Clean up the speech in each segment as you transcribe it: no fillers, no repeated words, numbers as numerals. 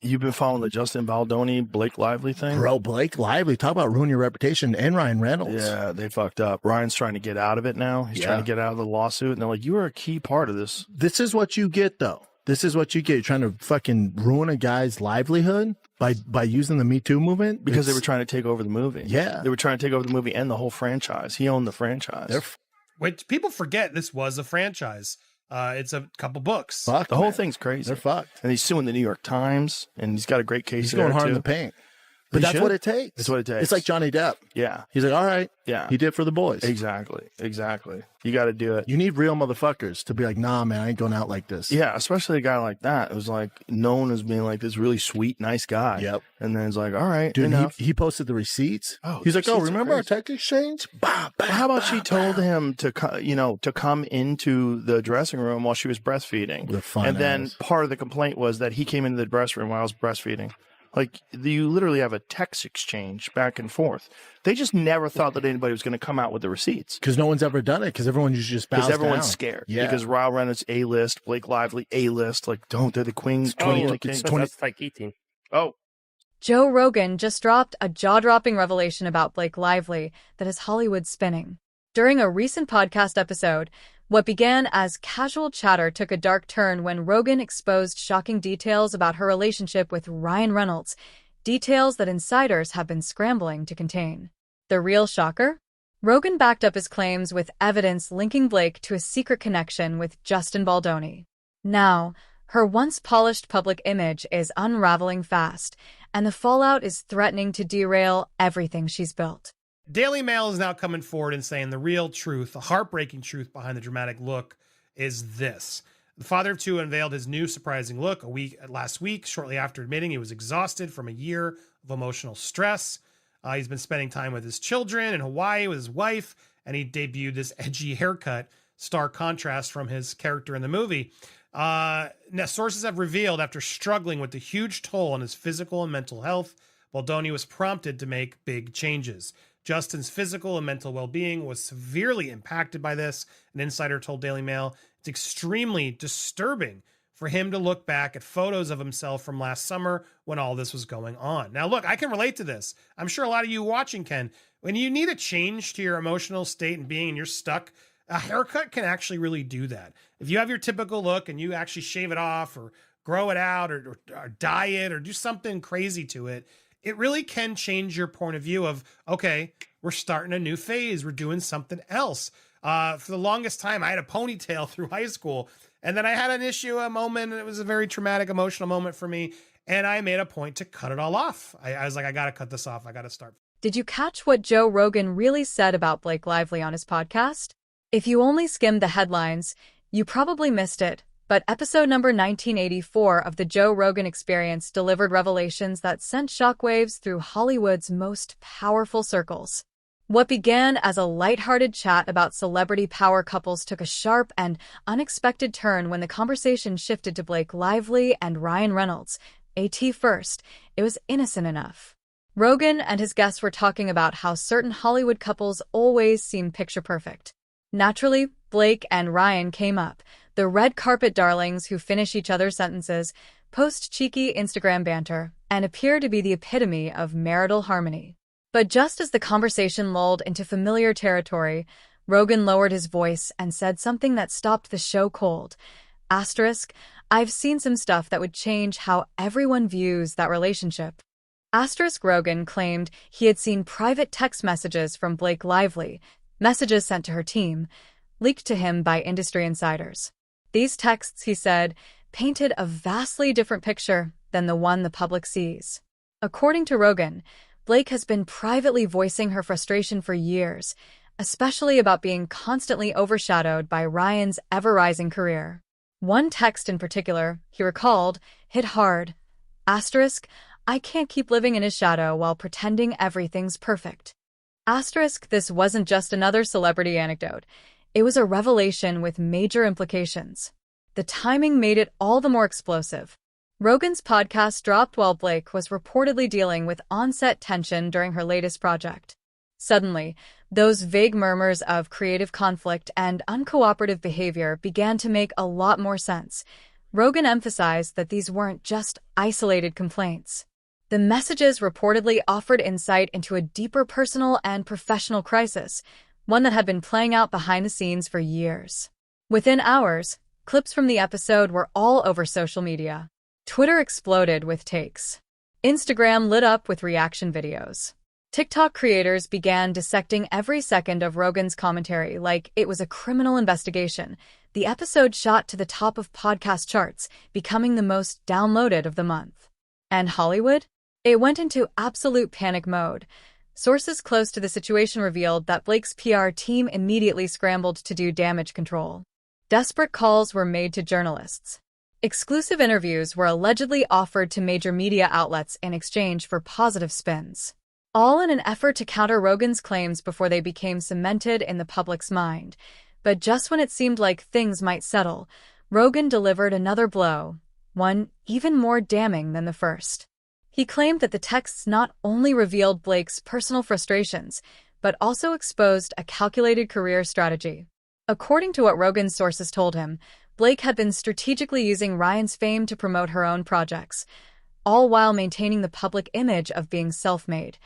You've been following the Justin Baldoni, Blake Lively thing? Bro, Blake Lively, talk about ruining your reputation, and Ryan Reynolds. Yeah, they fucked up. Ryan's trying to get out of it now. He's trying to get out of the lawsuit. And they're like, you were a key part of this. This is what you get, though. This is what you get. You're trying to fucking ruin a guy's livelihood by using the Me Too movement. Because they were trying to take over the movie. Yeah. They were trying to take over the movie and the whole franchise. He owned the franchise. Which people forget this was a franchise. It's a couple books. The whole thing's crazy. They're fucked. And he's suing the New York Times, and he's got a great case. He's going hard in the paint. But that's what it takes. That's what it takes. It's like Johnny Depp. Yeah. He's like, all right. Yeah. He did it for the boys. Exactly. You got to do it. You need real motherfuckers to be like, nah, man, I ain't going out like this. Yeah, especially a guy like that. It was like known as being like this really sweet, nice guy. Yep. And then it's like, all right, dude, he posted the receipts. Oh, he's like, oh, remember our text exchange? How about she told him to come into the dressing room while she was breastfeeding? And then part of the complaint was that he came into the dressing room while I was breastfeeding. Like, you literally have a text exchange back and forth. They just never thought that anybody was going to come out with the receipts. Because no one's ever done it, because everyone just bows down. Because everyone's scared. Yeah. Because Ryan Reynolds, A-list, Blake Lively, A-list. Like, they're the queens. That's like eating. Oh. Joe Rogan just dropped a jaw-dropping revelation about Blake Lively that is Hollywood spinning. During a recent podcast episode, what began as casual chatter took a dark turn when Rogan exposed shocking details about her relationship with Ryan Reynolds, details that insiders have been scrambling to contain. The real shocker? Rogan backed up his claims with evidence linking Blake to a secret connection with Justin Baldoni. Now, her once polished public image is unraveling fast, and the fallout is threatening to derail everything she's built. Daily Mail is now coming forward and saying the real truth, the heartbreaking truth behind the dramatic look is this. The father of two unveiled his new surprising look last week, shortly after admitting he was exhausted from a year of emotional stress. He's been spending time with his children in Hawaii with his wife, and he debuted this edgy haircut, stark contrast from his character in the movie. Now, sources have revealed after struggling with the huge toll on his physical and mental health, Baldoni was prompted to make big changes. Justin's physical and mental well-being was severely impacted by this. An insider told Daily Mail it's extremely disturbing for him to look back at photos of himself from last summer when all this was going on. Now, look, I can relate to this. I'm sure a lot of you watching can. When you need a change to your emotional state and being and you're stuck, a haircut can actually really do that. If you have your typical look and you actually shave it off or grow it out or dye it or do something crazy to it, it really can change your point of view of, okay, we're starting a new phase. We're doing something else. For the longest time, I had a ponytail through high school. And then I had a moment. And it was a very traumatic, emotional moment for me. And I made a point to cut it all off. I was like, I got to cut this off. I got to start. Did you catch what Joe Rogan really said about Blake Lively on his podcast? If you only skimmed the headlines, you probably missed it. But episode number 1984 of the Joe Rogan Experience delivered revelations that sent shockwaves through Hollywood's most powerful circles. What began as a lighthearted chat about celebrity power couples took a sharp and unexpected turn when the conversation shifted to Blake Lively and Ryan Reynolds. AT first, it was innocent enough. Rogan and his guests were talking about how certain Hollywood couples always seem picture perfect. Naturally, Blake and Ryan came up, the red carpet darlings who finish each other's sentences, post cheeky Instagram banter, and appear to be the epitome of marital harmony. But just as the conversation lulled into familiar territory, Rogan lowered his voice and said something that stopped the show cold. Asterisk, I've seen some stuff that would change how everyone views that relationship. Asterisk Rogan claimed he had seen private text messages from Blake Lively, messages sent to her team, leaked to him by industry insiders. These texts, he said, painted a vastly different picture than the one the public sees. According to Rogan, Blake has been privately voicing her frustration for years, especially about being constantly overshadowed by Ryan's ever-rising career. One text in particular, he recalled, hit hard. Asterisk, I can't keep living in his shadow while pretending everything's perfect. Asterisk, this wasn't just another celebrity anecdote. It was a revelation with major implications. The timing made it all the more explosive. Rogan's podcast dropped while Blake was reportedly dealing with on-set tension during her latest project. Suddenly, those vague murmurs of creative conflict and uncooperative behavior began to make a lot more sense. Rogan emphasized that these weren't just isolated complaints. The messages reportedly offered insight into a deeper personal and professional crisis, one that had been playing out behind the scenes for years. Within hours, clips from the episode were all over social media. Twitter exploded with takes. Instagram lit up with reaction videos. TikTok creators began dissecting every second of Rogan's commentary like it was a criminal investigation. The episode shot to the top of podcast charts, becoming the most downloaded of the month. And Hollywood? It went into absolute panic mode. Sources close to the situation revealed that Blake's PR team immediately scrambled to do damage control. Desperate calls were made to journalists. Exclusive interviews were allegedly offered to major media outlets in exchange for positive spins, all in an effort to counter Rogan's claims before they became cemented in the public's mind. But just when it seemed like things might settle, Rogan delivered another blow, one even more damning than the first. He claimed that the texts not only revealed Blake's personal frustrations, but also exposed a calculated career strategy. According to what Rogan's sources told him, Blake had been strategically using Ryan's fame to promote her own projects, all while maintaining the public image of being self-made.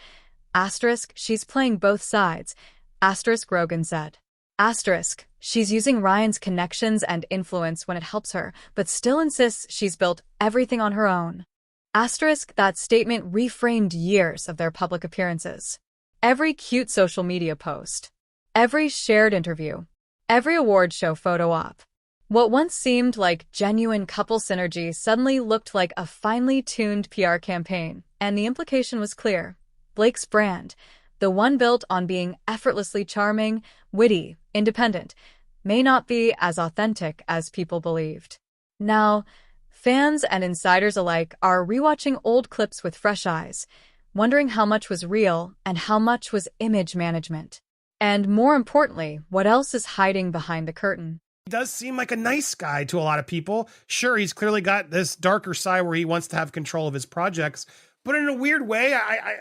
Asterisk, she's playing both sides, asterisk, Rogan said. Asterisk, she's using Ryan's connections and influence when it helps her, but still insists she's built everything on her own. Asterisk, that statement reframed years of their public appearances. Every cute social media post, every shared interview, every award show photo op. What once seemed like genuine couple synergy suddenly looked like a finely tuned PR campaign, and the implication was clear. Blake's brand, the one built on being effortlessly charming, witty, independent, may not be as authentic as people believed. Now, fans and insiders alike are rewatching old clips with fresh eyes, wondering how much was real and how much was image management. And more importantly, what else is hiding behind the curtain. He does seem like a nice guy to a lot of people. Sure, he's clearly got this darker side where he wants to have control of his projects, but in a weird way,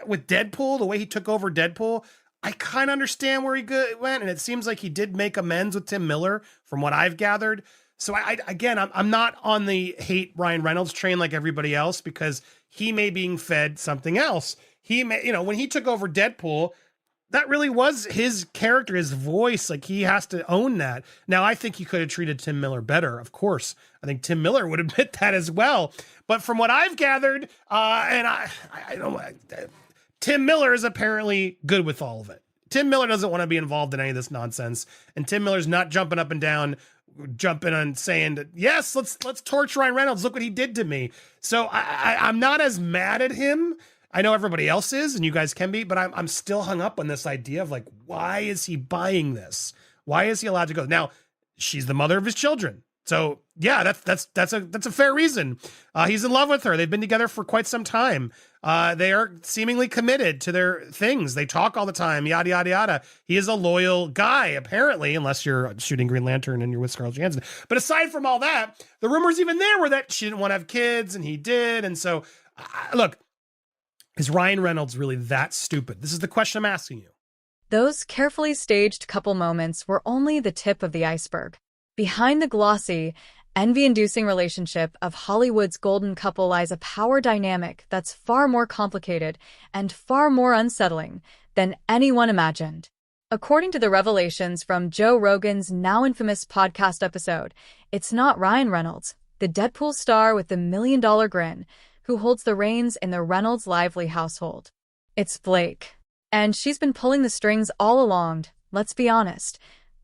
with Deadpool, the way he took over Deadpool, I kind of understand where he went, and it seems like he did make amends with Tim Miller, from what I've gathered. So I'm not on the hate Ryan Reynolds train like everybody else, because he may being fed something else. He may, when he took over Deadpool, that really was his character, his voice. Like, he has to own that. Now, I think he could have treated Tim Miller better. Of course, I think Tim Miller would admit that as well. But from what I've gathered, Tim Miller is apparently good with all of it. Tim Miller doesn't want to be involved in any of this nonsense, and Tim Miller's not jumping up and down, jumping and saying that, yes, let's torch Ryan Reynolds. Look what he did to me. So I'm not as mad at him. I know everybody else is, and you guys can be, but I'm still hung up on this idea of, like, why is he buying this? Why is he allowed to go? Now, she's the mother of his children. So yeah, that's a fair reason. He's in love with her. They've been together for quite some time. They are seemingly committed to their things. They talk all the time, yada, yada, yada. He is a loyal guy, apparently, unless you're shooting Green Lantern and you're with Scarlett Johansson. But aside from all that, the rumors even there were that she didn't want to have kids, and he did. And so, look, is Ryan Reynolds really that stupid? This is the question I'm asking you. Those carefully staged couple moments were only the tip of the iceberg. Behind the glossy, envy-inducing relationship of Hollywood's golden couple lies a power dynamic that's far more complicated and far more unsettling than anyone imagined. According to the revelations from Joe Rogan's now infamous podcast episode, it's not Ryan Reynolds, the Deadpool star with the $1 million grin, who holds the reins in the Reynolds Lively household. It's Blake. And she's been pulling the strings all along. Let's be honest.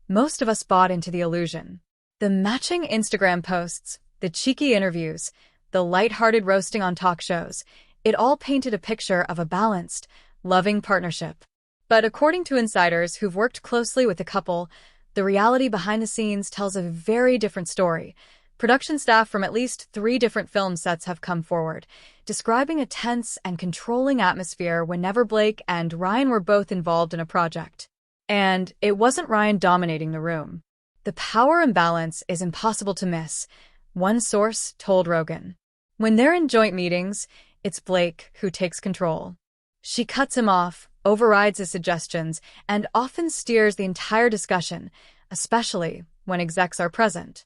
Most of us bought into the illusion. The matching Instagram posts, the cheeky interviews, the lighthearted roasting on talk shows, it all painted a picture of a balanced, loving partnership. But according to insiders who've worked closely with the couple, the reality behind the scenes tells a very different story. Production staff from at least 3 different film sets have come forward, describing a tense and controlling atmosphere whenever Blake and Ryan were both involved in a project. And it wasn't Ryan dominating the room. The power imbalance is impossible to miss, one source told Rogan. When they're in joint meetings, it's Blake who takes control. She cuts him off, overrides his suggestions, and often steers the entire discussion, especially when execs are present.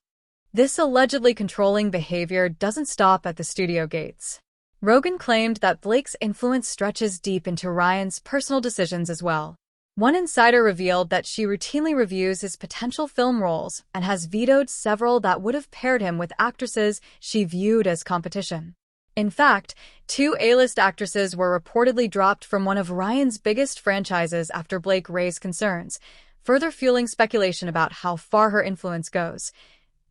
This allegedly controlling behavior doesn't stop at the studio gates. Rogan claimed that Blake's influence stretches deep into Ryan's personal decisions as well. One insider revealed that she routinely reviews his potential film roles and has vetoed several that would have paired him with actresses she viewed as competition. In fact, 2 A-list actresses were reportedly dropped from one of Ryan's biggest franchises after Blake raised concerns, further fueling speculation about how far her influence goes.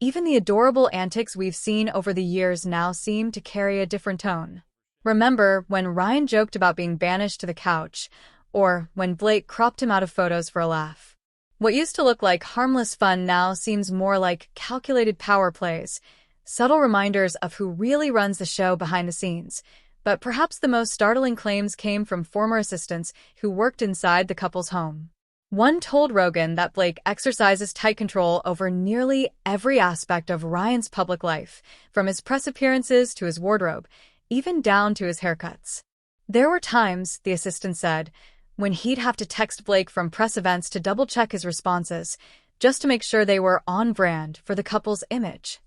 Even the adorable antics we've seen over the years now seem to carry a different tone. Remember when Ryan joked about being banished to the couch, or when Blake cropped him out of photos for a laugh? What used to look like harmless fun now seems more like calculated power plays, subtle reminders of who really runs the show behind the scenes. But perhaps the most startling claims came from former assistants who worked inside the couple's home. One told Rogan that Blake exercises tight control over nearly every aspect of Ryan's public life, from his press appearances to his wardrobe, even down to his haircuts. There were times, the assistant said, when he'd have to text Blake from press events to double-check his responses, just to make sure they were on brand for the couple's image.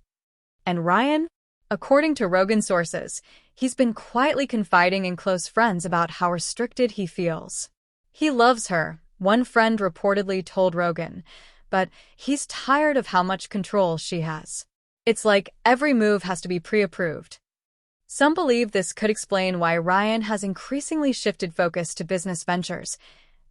And Ryan? According to Rogan sources, he's been quietly confiding in close friends about how restricted he feels. He loves her, one friend reportedly told Rogan, but he's tired of how much control she has. It's like every move has to be pre-approved. Some believe this could explain why Ryan has increasingly shifted focus to business ventures,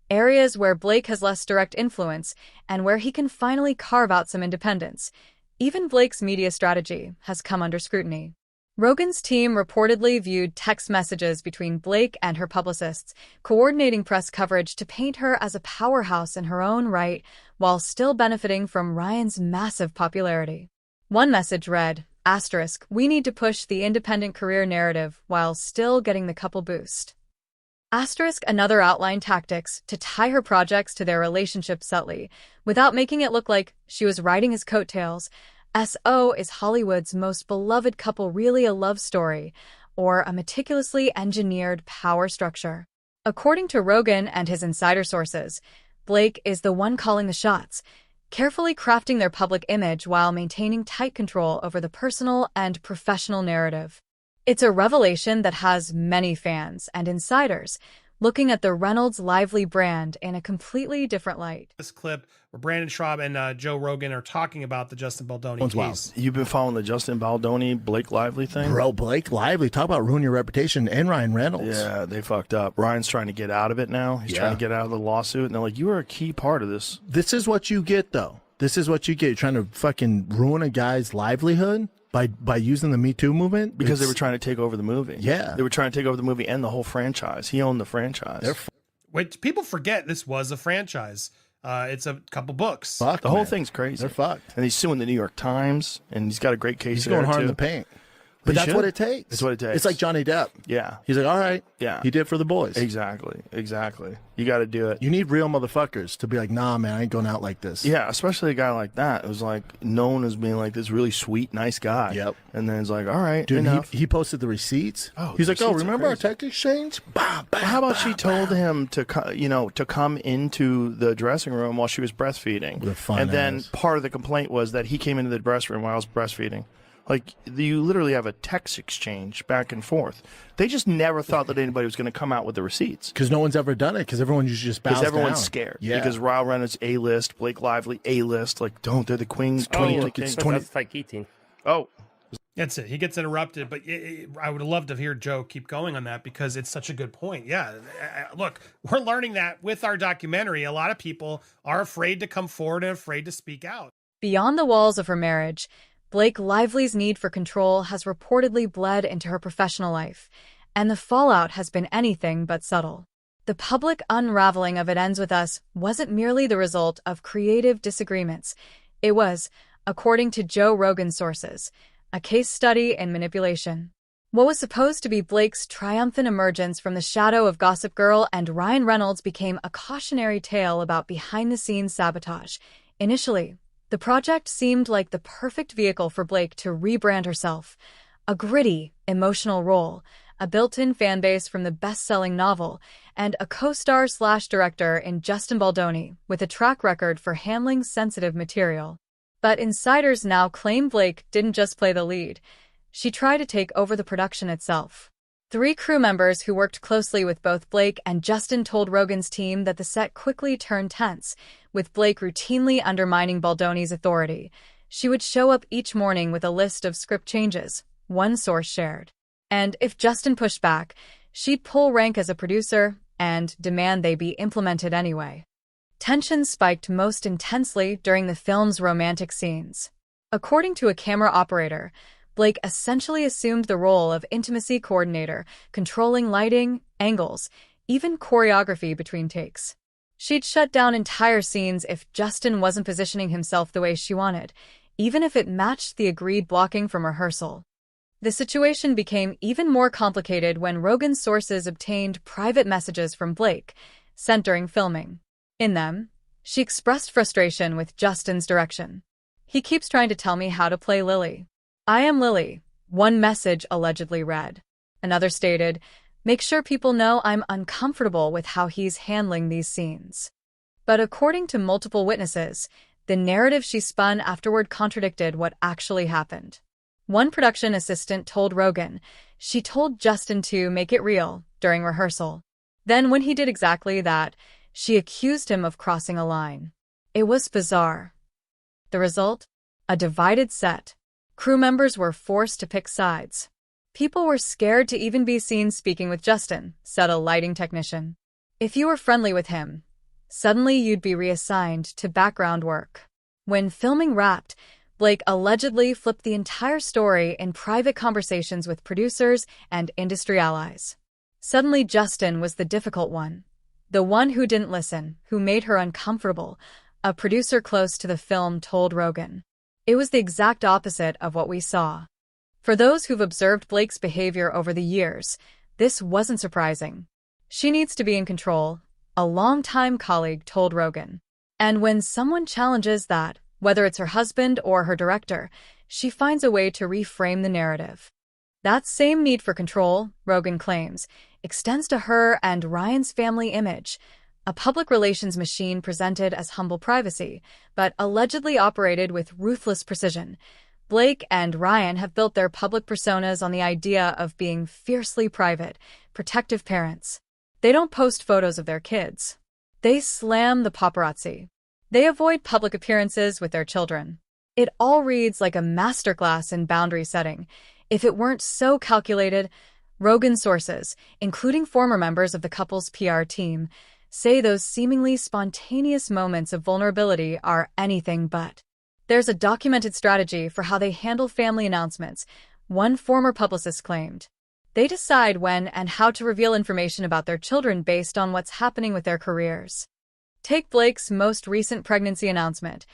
areas where Blake has less direct influence and where he can finally carve out some independence. Even Blake's media strategy has come under scrutiny. Rogan's team reportedly viewed text messages between Blake and her publicists, coordinating press coverage to paint her as a powerhouse in her own right while still benefiting from Ryan's massive popularity. One message read, *, we need to push the independent career narrative while still getting the couple boost. *, another outlined tactics to tie her projects to their relationship subtly, without making it look like she was riding his coattails. SO, is Hollywood's most beloved couple really a love story, or a meticulously engineered power structure? According to Rogan and his insider sources, Blake is the one calling the shots, carefully crafting their public image while maintaining tight control over the personal and professional narrative. It's a revelation that has many fans and insiders looking at the Reynolds lively brand in a completely different light. This clip where Brandon Schraub and Joe Rogan are talking about the Justin Baldoni case. Wild. You've been following the Justin Baldoni, Blake Lively thing? Bro, Blake Lively, talk about ruin your reputation, and Ryan Reynolds. Yeah, they fucked up. Ryan's trying to get out of it now. He's trying to get out of the lawsuit, and they're like, you were a key part of this. This is what you get, though. This is what you get. You're trying to fucking ruin a guy's livelihood by using the Me Too movement. Because they were trying to take over the movie. Yeah. They were trying to take over the movie and the whole franchise. He owned the franchise. Which people forget this was a franchise. It's a couple books. Fuck, the whole thing's crazy. They're fucked. And he's suing the New York Times, and he's got a great case. He's going hard in too. the paint. But that's what it takes. That's what it takes. It's like Johnny Depp. Yeah. He's like, all right. Yeah. He did it for the boys. Exactly. You got to do it. You need real motherfuckers to be like, nah, man, I ain't going out like this. Yeah, especially a guy like that who's like known as being like this really sweet, nice guy. Yep. And then it's like, all right, dude, enough. he posted the receipts. Oh, he's like, oh, receipts are remember our crazy. text exchange? Bah, bah, How about bah, she told him to come into the dressing room while she was breastfeeding, With a fun and then ass. part of the complaint was that he came into the dressing room while I was breastfeeding. Like, you literally have a text exchange back and forth. They just never thought that anybody was going to come out with the receipts. Because no one's ever done it. Because everyone usually just bows Because everyone's down. scared. Yeah. Because Ryan Reynolds A-list, Blake Lively A-list. Like, they're the queens. Oh, 20, okay. it's So 20. that's like eating. Oh, That's it. He gets interrupted, but I would love to hear Joe keep going on that because it's such a good point. Yeah. Look, we're learning that with our documentary. A lot of people are afraid to come forward and afraid to speak out. Beyond the walls of her marriage, Blake Lively's need for control has reportedly bled into her professional life, and the fallout has been anything but subtle. The public unraveling of It Ends With Us wasn't merely the result of creative disagreements. It was, according to Joe Rogan sources, a case study in manipulation. What was supposed to be Blake's triumphant emergence from the shadow of Gossip Girl and Ryan Reynolds became a cautionary tale about behind-the-scenes sabotage. Initially, the project seemed like the perfect vehicle for Blake to rebrand herself. A gritty, emotional role, a built-in fan base from the best-selling novel, and a co-star/director in Justin Baldoni with a track record for handling sensitive material. But insiders now claim Blake didn't just play the lead. She tried to take over the production itself. 3 crew members who worked closely with both Blake and Justin told Rogan's team that the set quickly turned tense, with Blake routinely undermining Baldoni's authority. She would show up each morning with a list of script changes, one source shared. And if Justin pushed back, she'd pull rank as a producer and demand they be implemented anyway. Tension spiked most intensely during the film's romantic scenes. According to a camera operator, Blake essentially assumed the role of intimacy coordinator, controlling lighting, angles, even choreography between takes. She'd shut down entire scenes if Justin wasn't positioning himself the way she wanted, even if it matched the agreed blocking from rehearsal. The situation became even more complicated when Rogan's sources obtained private messages from Blake, sent during filming. In them, she expressed frustration with Justin's direction. "He keeps trying to tell me how to play Lily. I am Lily," one message allegedly read. Another stated, "Make sure people know I'm uncomfortable with how he's handling these scenes." But according to multiple witnesses, the narrative she spun afterward contradicted what actually happened. One production assistant told Rogan she told Justin to make it real during rehearsal. Then when he did exactly that, she accused him of crossing a line. It was bizarre. The result? A divided set. Crew members were forced to pick sides. "People were scared to even be seen speaking with Justin," said a lighting technician. "If you were friendly with him, suddenly you'd be reassigned to background work." When filming wrapped, Blake allegedly flipped the entire story in private conversations with producers and industry allies. Suddenly Justin was the difficult one. The one who didn't listen, who made her uncomfortable, a producer close to the film told Rogan. It was the exact opposite of what we saw. For those who've observed Blake's behavior over the years, this wasn't surprising. She needs to be in control, a longtime colleague told Rogan. And when someone challenges that, whether it's her husband or her director, she finds a way to reframe the narrative. That same need for control, Rogan claims, extends to her and Ryan's family image, a public relations machine presented as humble privacy, but allegedly operated with ruthless precision. Blake and Ryan have built their public personas on the idea of being fiercely private, protective parents. They don't post photos of their kids. They slam the paparazzi. They avoid public appearances with their children. It all reads like a masterclass in boundary setting. If it weren't so calculated, Rogan sources, including former members of the couple's PR team, say those seemingly spontaneous moments of vulnerability are anything but. There's a documented strategy for how they handle family announcements, one former publicist claimed. They decide when and how to reveal information about their children based on what's happening with their careers. Take Blake's most recent pregnancy announcement.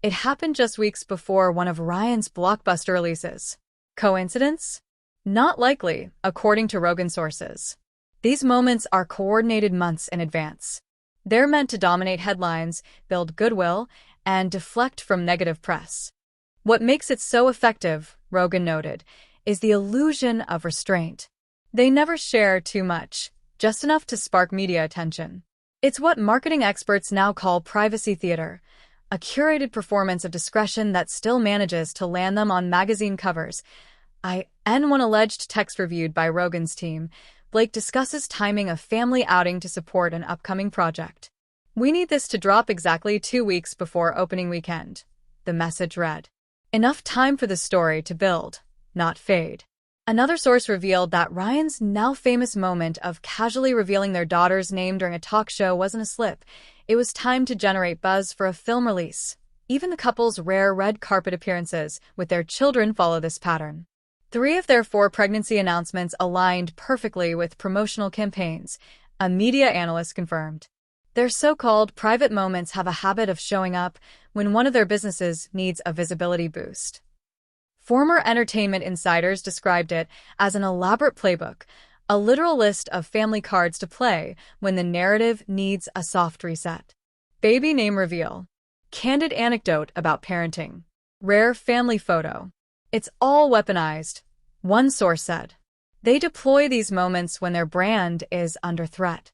It happened just weeks before one of Ryan's blockbuster releases. Coincidence? Not likely, according to Rogan sources. These moments are coordinated months in advance. They're meant to dominate headlines, build goodwill, and deflect from negative press. What makes it so effective, Rogan noted, is the illusion of restraint. They never share too much, just enough to spark media attention. It's what marketing experts now call privacy theater, a curated performance of discretion that still manages to land them on magazine covers. In one alleged text reviewed by Rogan's team, Blake discusses timing a family outing to support an upcoming project. "We need this to drop exactly 2 weeks before opening weekend," the message read. Enough time for the story to build, not fade. Another source revealed that Ryan's now famous moment of casually revealing their daughter's name during a talk show wasn't a slip. It was time to generate buzz for a film release. Even the couple's rare red carpet appearances with their children follow this pattern. 3 of their 4 pregnancy announcements aligned perfectly with promotional campaigns, a media analyst confirmed. Their so-called private moments have a habit of showing up when one of their businesses needs a visibility boost. Former entertainment insiders described it as an elaborate playbook, a literal list of family cards to play when the narrative needs a soft reset. Baby name reveal. Candid anecdote about parenting. Rare family photo. It's all weaponized, one source said. They deploy these moments when their brand is under threat.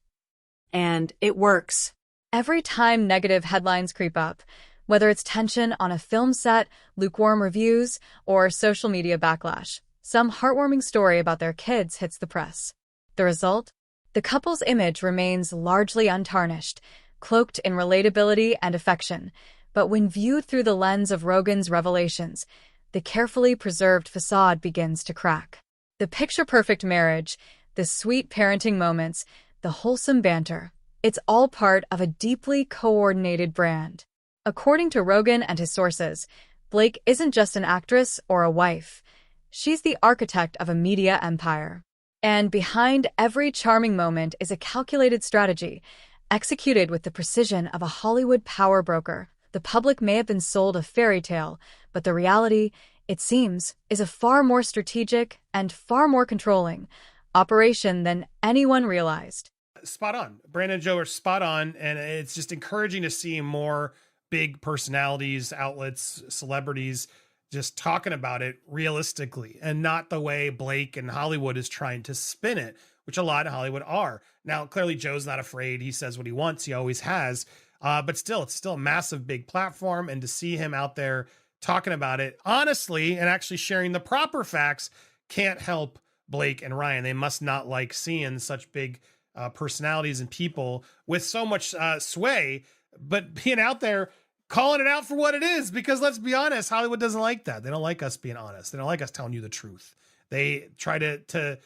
And it works. Every time negative headlines creep up, Whether it's tension on a film set, lukewarm reviews, or social media backlash, some heartwarming story about their kids hits the press. The result? The couple's image remains largely untarnished, cloaked in relatability and affection. But when viewed through the lens of Rogan's revelations, the carefully preserved facade begins to crack. The picture-perfect marriage, the sweet parenting moments, the wholesome banter, it's all part of a deeply coordinated brand. According to Rogan and his sources, Blake isn't just an actress or a wife. She's the architect of a media empire. And behind every charming moment is a calculated strategy, executed with the precision of a Hollywood power broker. The public may have been sold a fairy tale, but the reality, it seems, is a far more strategic and far more controlling operation than anyone realized. Spot on. Brandon and Joe are spot on, and it's just encouraging to see more big personalities, outlets, celebrities just talking about it realistically and not the way Blake and Hollywood is trying to spin it, which a lot of Hollywood are. Now, clearly Joe's not afraid. He says what he wants. He always has. But still, it's still a massive, big platform. And to see him out there talking about it honestly and actually sharing the proper facts can't help Blake and Ryan. They must not like seeing such big personalities and people with so much sway, but being out there calling it out for what it is, because let's be honest, Hollywood doesn't like that. They don't like us being honest. They don't like us telling you the truth. They try to to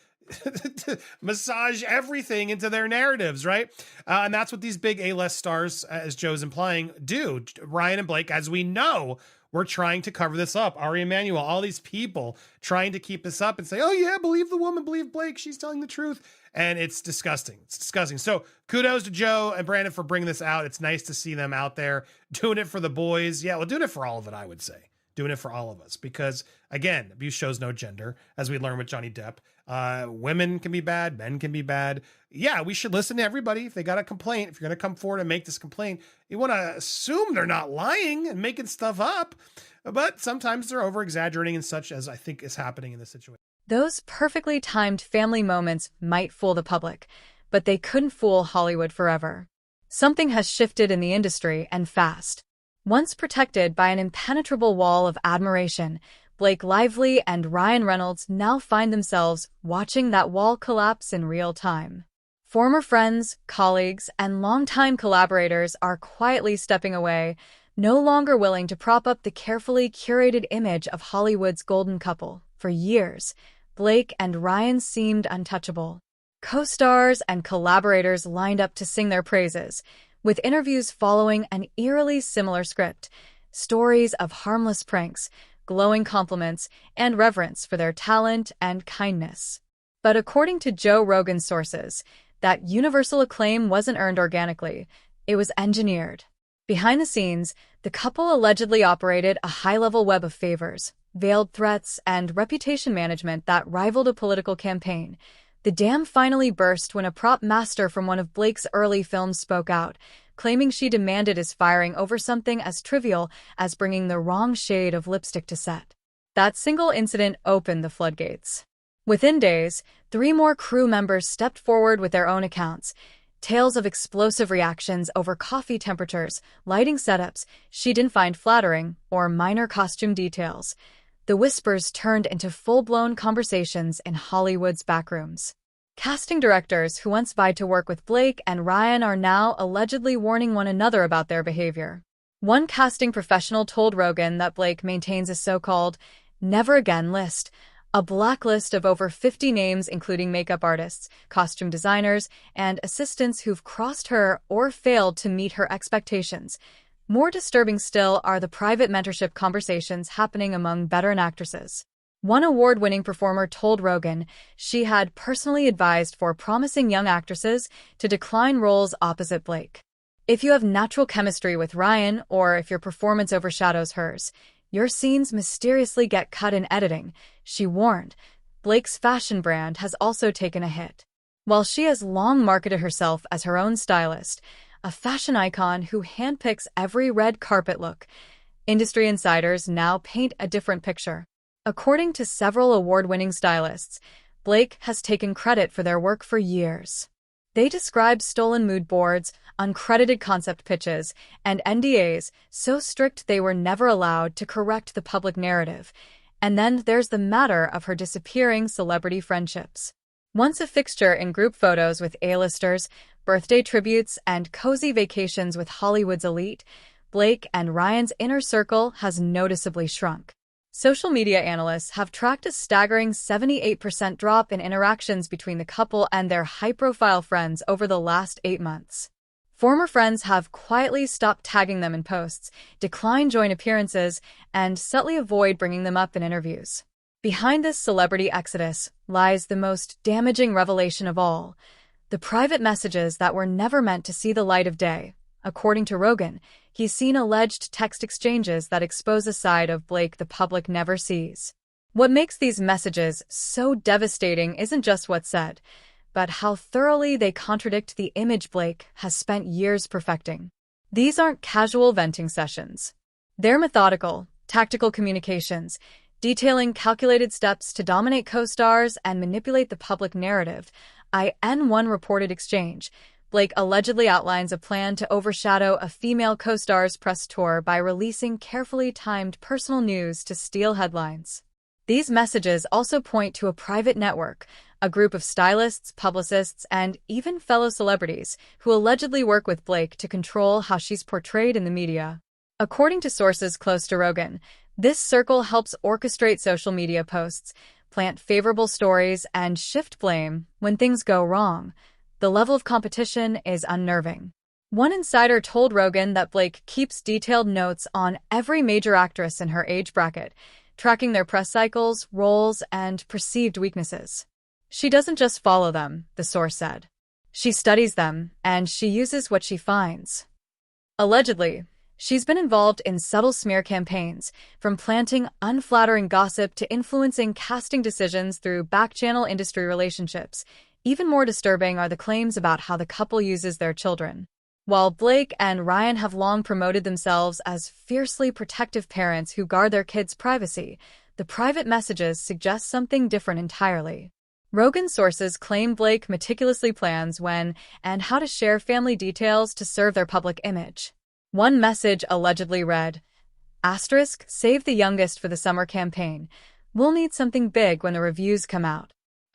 massage everything into their narratives, right? And that's what these big A-list stars, as Joe's implying, do. Ryan and Blake, as we know, we're trying to cover this up. Ari Emanuel, all these people trying to keep this up and say, oh yeah, believe the woman, believe Blake, she's telling the truth. And it's disgusting. It's disgusting. So kudos to Joe and Brandon for bringing this out. It's nice to see them out there doing it for the boys. Yeah, well, doing it for all of it, I would say. Doing it for all of us. Because, again, abuse shows no gender, as we learned with Johnny Depp. Women can be bad. Men can be bad. Yeah, we should listen to everybody. If they got a complaint, if you're going to come forward and make this complaint, you want to assume they're not lying and making stuff up. But sometimes they're over-exaggerating and such, as I think is happening in this situation. Those perfectly timed family moments might fool the public, but they couldn't fool Hollywood forever. Something has shifted in the industry, and fast. Once protected by an impenetrable wall of admiration, Blake Lively and Ryan Reynolds now find themselves watching that wall collapse in real time. Former friends, colleagues, and longtime collaborators are quietly stepping away, no longer willing to prop up the carefully curated image of Hollywood's golden couple. For years, Blake and Ryan seemed untouchable. Co-stars and collaborators lined up to sing their praises, with interviews following an eerily similar script, stories of harmless pranks, glowing compliments, and reverence for their talent and kindness. But according to Joe Rogan's sources, that universal acclaim wasn't earned organically, it was engineered. Behind the scenes, the couple allegedly operated a high-level web of favors, veiled threats, and reputation management that rivaled a political campaign. The dam finally burst when a prop master from one of Blake's early films spoke out, claiming she demanded his firing over something as trivial as bringing the wrong shade of lipstick to set. That single incident opened the floodgates. Within days, 3 more crew members stepped forward with their own accounts. Tales of explosive reactions over coffee temperatures, lighting setups she didn't find flattering, or minor costume details. The whispers turned into full-blown conversations in Hollywood's backrooms. Casting directors who once vied to work with Blake and Ryan are now allegedly warning one another about their behavior. One casting professional told Rogan that Blake maintains a so-called never again list, a blacklist of over 50 names including makeup artists, costume designers, and assistants who've crossed her or failed to meet her expectations. More disturbing still are the private mentorship conversations happening among veteran actresses. One award-winning performer told Rogan she had personally advised for promising young actresses to decline roles opposite Blake. If you have natural chemistry with Ryan, or if your performance overshadows hers, your scenes mysteriously get cut in editing, she warned. Blake's fashion brand has also taken a hit. While she has long marketed herself as her own stylist, a fashion icon who handpicks every red carpet look, industry insiders now paint a different picture. According to several award-winning stylists, Blake has taken credit for their work for years. They describe stolen mood boards, uncredited concept pitches, and NDAs so strict they were never allowed to correct the public narrative. And then there's the matter of her disappearing celebrity friendships. Once a fixture in group photos with A-listers, birthday tributes, and cozy vacations with Hollywood's elite, Blake and Ryan's inner circle has noticeably shrunk. Social media analysts have tracked a staggering 78% drop in interactions between the couple and their high-profile friends over the last 8 months. Former friends have quietly stopped tagging them in posts, declined joint appearances, and subtly avoid bringing them up in interviews. Behind this celebrity exodus lies the most damaging revelation of all: the private messages that were never meant to see the light of day. According to Rogan, he's seen alleged text exchanges that expose a side of Blake the public never sees. What makes these messages so devastating isn't just what's said, but how thoroughly they contradict the image Blake has spent years perfecting. These aren't casual venting sessions. They're methodical, tactical communications, detailing calculated steps to dominate co-stars and manipulate the public narrative. In one reported exchange, Blake allegedly outlines a plan to overshadow a female co-star's press tour by releasing carefully timed personal news to steal headlines. These messages also point to a private network, a group of stylists, publicists, and even fellow celebrities who allegedly work with Blake to control how she's portrayed in the media. According to sources close to Rogan, this circle helps orchestrate social media posts, plant favorable stories, and shift blame when things go wrong. The level of competition is unnerving. One insider told Rogan that Blake keeps detailed notes on every major actress in her age bracket, tracking their press cycles, roles, and perceived weaknesses. She doesn't just follow them, the source said. She studies them, and she uses what she finds. Allegedly, she's been involved in subtle smear campaigns, from planting unflattering gossip to influencing casting decisions through back-channel industry relationships. Even more disturbing are the claims about how the couple uses their children. While Blake and Ryan have long promoted themselves as fiercely protective parents who guard their kids' privacy, the private messages suggest something different entirely. Rogan sources claim Blake meticulously plans when and how to share family details to serve their public image. One message allegedly read, *, save the youngest for the summer campaign. We'll need something big when the reviews come out. *,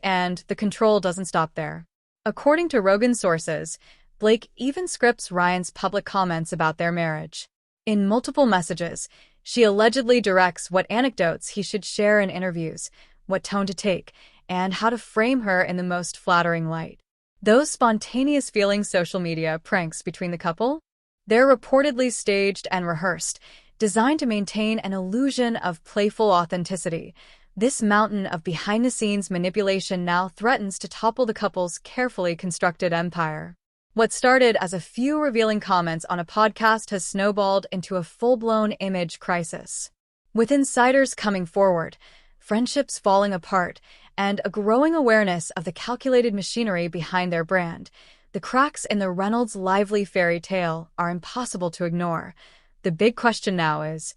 and the control doesn't stop there. According to Rogan sources, Blake even scripts Ryan's public comments about their marriage. In multiple messages, she allegedly directs what anecdotes he should share in interviews, what tone to take, and how to frame her in the most flattering light. Those spontaneous feeling social media pranks between the couple? They're reportedly staged and rehearsed, designed to maintain an illusion of playful authenticity. This mountain of behind-the-scenes manipulation now threatens to topple the couple's carefully constructed empire. What started as a few revealing comments on a podcast has snowballed into a full-blown image crisis. With insiders coming forward, friendships falling apart, and a growing awareness of the calculated machinery behind their brand, the cracks in the Reynolds lively fairy tale are impossible to ignore. The big question now is,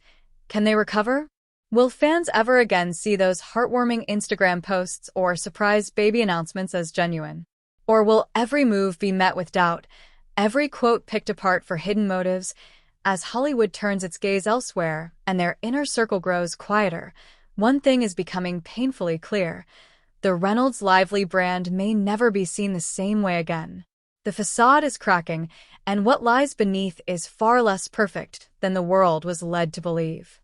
can they recover? Will fans ever again see those heartwarming Instagram posts or surprise baby announcements as genuine? Or will every move be met with doubt, every quote picked apart for hidden motives? As Hollywood turns its gaze elsewhere and their inner circle grows quieter, one thing is becoming painfully clear. The Reynolds lively brand may never be seen the same way again. The facade is cracking, and what lies beneath is far less perfect than the world was led to believe.